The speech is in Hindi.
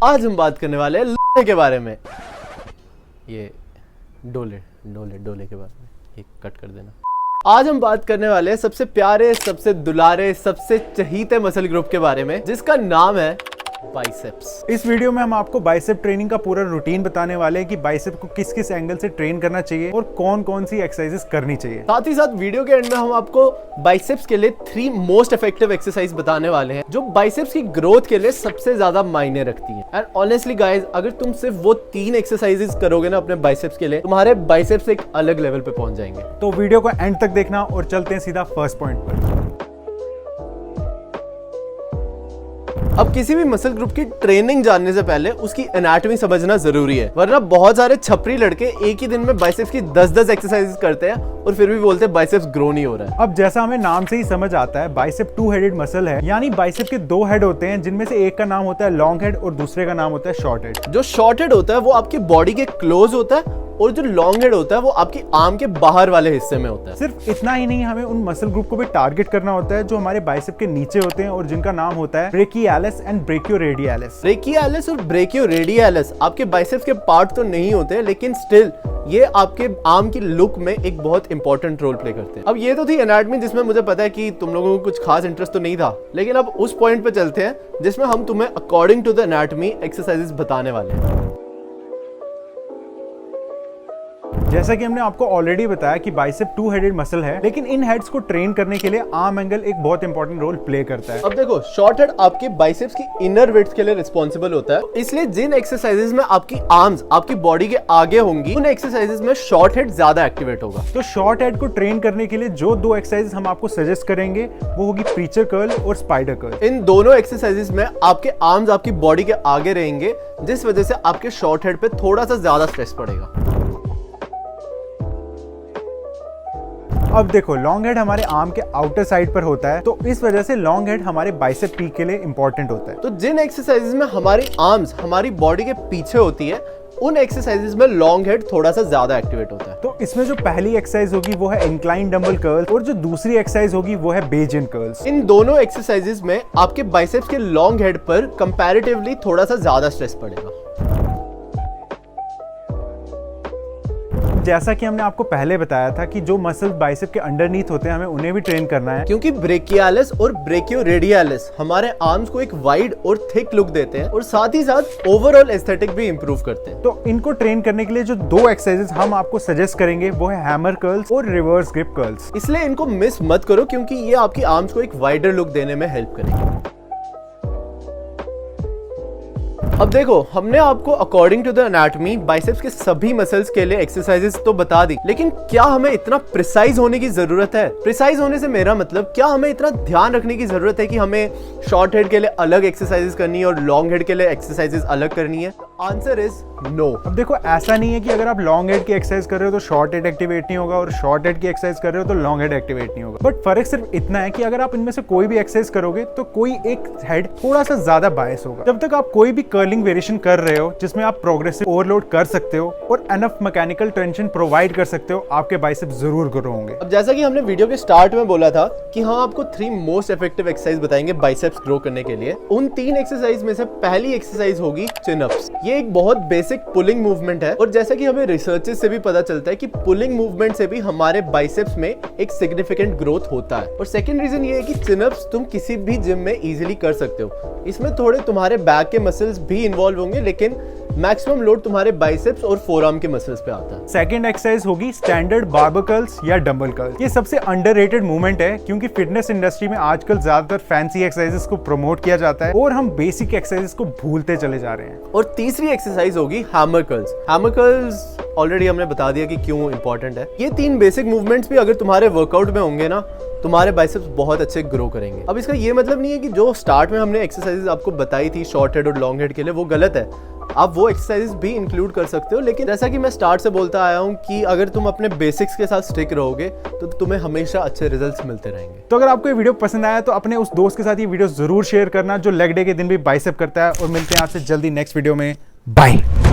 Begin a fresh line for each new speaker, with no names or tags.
आज हम बात करने वाले हैं लड़ने के बारे में। ये डोले के बारे में, ये कट कर देना। आज हम बात करने वाले हैं सबसे प्यारे, सबसे दुलारे, सबसे चहीते मसल ग्रुप के बारे में, जिसका नाम है बाइसेप्स।
इस वीडियो में हम आपको बाइसेप ट्रेनिंग का पूरा रूटीन बताने वाले हैं कि बाइसेप को किस किस एंगल से ट्रेन करना चाहिए और कौन कौन सी एक्सरसाइजेस करनी चाहिए।
साथ ही साथ वीडियो के एंड में हम आपको बाइसेप्स के लिए 3 मोस्ट इफेक्टिव एक्सरसाइज बताने वाले हैं जो बाइसेप्स की ग्रोथ के लिए सबसे ज्यादा मायने रखती हैं। एंड ऑनेस्टली गाइस, अगर तुम सिर्फ वो 3 एक्सरसाइजेस करोगे ना अपने बाइसेप्स के लिए, तुम्हारे बाइसेप्स एक अलग लेवल पे पहुंच जाएंगे।
तो वीडियो को एंड तक देखना और चलते हैं सीधा फर्स्ट पॉइंट पर।
अब किसी भी मसल ग्रुप की ट्रेनिंग जानने से पहले उसकी एनाटॉमी समझना जरूरी है, वरना बहुत सारे छपरी लड़के एक ही दिन में बाइसेप्स की 10-10 एक्सरसाइजेस करते हैं और फिर भी बोलते हैं बाइसेप्स ग्रो नहीं हो रहा है।
अब जैसा हमें नाम से ही समझ आता है, बाइसेप 2 हेडेड मसल है, यानी बाइसेप के 2 हेड होते हैं, जिनमें से एक का नाम होता है लॉन्ग हेड और दूसरे का नाम होता है शॉर्ट हेड।
जो शॉर्ट हेड होता है वो आपकी बॉडी के क्लोज होता है और जो लॉन्ग हेड होता है वो आपकी आर्म के बाहर वाले हिस्से में होता है।
सिर्फ इतना ही नहीं, हमें उन मसल ग्रुप को भी टारगेट करना होता है जो हमारे बाइसेप के नीचे होते हैं और जिनका नाम होता है ब्रेकियालिस एंड ब्रेकियोरेडियालिस।
ब्रेकियालिस और ब्रेकियोरेडियालिस आपके बाइसेप्स के पार्ट तो नहीं होते, लेकिन स्टिल ये आपके आर्म की लुक में एक बहुत इंपॉर्टेंट रोल प्ले करते हैं। अब ये तो थी एनाटॉमी, जिसमें मुझे पता है कि तुम लोगों को कुछ खास इंटरेस्ट तो नहीं था, लेकिन अब उस पॉइंट पे चलते हैं जिसमें हम तुम्हें according to the anatomy exercises बताने वाले हैं।
जैसा कि हमने आपको ऑलरेडी बताया कि बाइसेप 2 हेडेड मसल है, लेकिन इन हेड्स को ट्रेन करने के लिए आर्म एंगल एक बहुत इंपॉर्टेंट रोल प्ले करता है।
अब देखो, शॉर्ट हेड आपके बाइसेप्स की इनर विड्थ के लिए रिस्पॉन्सिबल होता है, इसलिए जिन एक्सरसाइजेस में आपकी आर्म्स आपकी बॉडी के आगे होंगी, उन एक्सरसाइजेस में शॉर्ट हेड ज्यादा एक्टिवेट होगा।
तो शॉर्ट हेड को ट्रेन करने के लिए जो 2 एक्सरसाइजेस हम आपको सजेस्ट करेंगे वो होगी प्रीचर कर्ल और स्पाइडर कर्ल।
इन दोनों एक्सरसाइजेस में आपके आर्म्स आपकी बॉडी के आगे रहेंगे, जिस वजह से आपके शॉर्ट हेड पे थोड़ा सा ज्यादा स्ट्रेस पड़ेगा।
अब देखो, लॉन्ग हेड हमारे आर्म के आउटर साइड पर होता है, तो इस वजह से लॉन्ग हेड हमारे बाइसेप पीक के लिए इंपॉर्टेंट होता है।
तो जिन एक्सरसाइजेस में हमारी आर्म्स हमारी बॉडी के पीछे होती है, उन एक्सरसाइजेस में लॉन्ग हेड थोड़ा सा ज्यादा एक्टिवेट होता है।
तो इसमें जो पहली एक्सरसाइज होगी वो है इंक्लाइन डंबल कर्ल और जो दूसरी एक्सरसाइज होगी वो है बेजियन कर्ल्स।
इन दोनों एक्सरसाइजेस में आपके बाइसेप्स के लॉन्ग हेड पर कंपैरेटिवली थोड़ा सा ज्यादा स्ट्रेस पड़ेगा।
जैसा कि हमने आपको पहले बताया था कि जो मसल बाइसेप के अंडरनीथ होते हैं, हमें उन्हें भी ट्रेन करना है,
क्योंकि ब्रेकियालिस और ब्रेकियोरेडियालिस हमारे आर्म्स को एक वाइड और थिक लुक देते हैं और साथ ही साथ ओवरऑल एस्थेटिक भी इंप्रूव करते हैं।
तो इनको ट्रेन करने के लिए जो 2 एक्सरसाइजेस हम आपको सजेस्ट करेंगे वो है हैमर कर्ल्स और रिवर्स ग्रिप कर्ल्स।
इसलिए इनको मिस मत करो, क्योंकि ये आपकी आर्म्स को एक वाइडर लुक देने में हेल्प करेंगे। अब देखो, हमने आपको according to the anatomy biceps के सभी मसल्स के लिए एक्सरसाइजेस तो बता दी, लेकिन क्या हमें इतना प्रिसाइज होने की जरूरत है? प्रिसाइज होने से मेरा मतलब, क्या हमें इतना ध्यान रखने की जरूरत है कि हमें शॉर्ट हेड के लिए अलग एक्सरसाइजेस करनी है और लॉन्ग हेड के लिए एक्सरसाइजेस अलग करनी है? Answer is no.
अब देखो, ऐसा नहीं है कि अगर आप लॉन्ग हेड की एक्सरसाइज कर रहे हो तो शॉर्ट हेड एक्टिवेट नहीं होगा और शॉर्ट हेड की एक्सरसाइज कर रहे हो तो लॉन्ग हेड एक्टिवेट नहीं होगा। बट फर्क सिर्फ इतना है कि अगर आप इनमें से कोई भी एक्सरसाइज करोगे तो कोई एक हेड थोड़ा सा ज्यादा बायस होगा। जब तक आप कोई भी कर्लिंग वेरिएशन कर रहे हो जिसमें आप प्रोग्रेसिव ओवरलोड कर सकते हो और एनफ मैकेनिकल टेंशन प्रोवाइड कर सकते हो, आपके बाइसेप्स जरूर ग्रो होंगे।
अब जैसा कि हमने वीडियो के स्टार्ट में बोला था कि हम आपको 3 मोस्ट इफेक्टिव एक्सरसाइज बताएंगे बाइसेप्स ग्रो करने के लिए। उन 3 एक्सरसाइज में से पहली एक्सरसाइज होगी चिन अप्स। ये एक बहुत बेसिक पुलिंग मूवमेंट है और जैसा कि हमें रिसर्चेस से भी पता चलता है कि पुलिंग मूवमेंट से भी हमारे बाइसेप्स में एक सिग्निफिकेंट ग्रोथ होता है। और सेकंड रीजन ये है कि चिन अप्स तुम किसी भी जिम में इजीली कर सकते हो। इसमें थोड़े तुम्हारे बैक के मसल्स भी इन्वॉल्व होंगे, लेकिन मैक्सिमम लोड तुम्हारे बाइसेप्स और फोरआर्म के मसल्स पे आता है।
सेकंड एक्सरसाइज होगी स्टैंडर्ड बार्बर कर्ल्स या डंबल कर्ल्स। ये सबसे अंडररेटेड मूवमेंट है, क्योंकि फिटनेस इंडस्ट्री में आजकल ज्यादातर फैंसी एक्सरसाइजेस को प्रमोट किया जाता है और हम बेसिक एक्सरसाइजेस को भूलते चले जा रहे हैं।
और तीसरी एक्सरसाइज होगी hammer curls. Hammer curls already हमने बता दिया कि क्यों इंपॉर्टेंट है। ये 3 बेसिक मूवमेंट्स भी अगर तुम्हारे वर्कआउट में होंगे ना, तुम्हारे बाइसेप्स बहुत अच्छे ग्रो करेंगे। अब इसका ये मतलब नहीं है कि जो स्टार्ट में हमने एक्सरसाइजेस आपको बताई थी शॉर्ट हेड और लॉन्ग हेड के लिए, वो गलत है। आप वो एक्सरसाइजेस भी इंक्लूड कर सकते हो, लेकिन जैसा कि मैं स्टार्ट से बोलता आया हूँ कि अगर तुम अपने बेसिक्स के साथ स्टिक रहोगे तो तुम्हें हमेशा अच्छे रिजल्ट्स मिलते रहेंगे।
तो अगर आपको ये वीडियो पसंद आया तो अपने उस दोस्त के साथ ये वीडियो जरूर शेयर करना जो लेग डे के दिन भी बाइसेप करता है, और मिलते हैं आपसे जल्दी नेक्स्ट वीडियो में। बाय।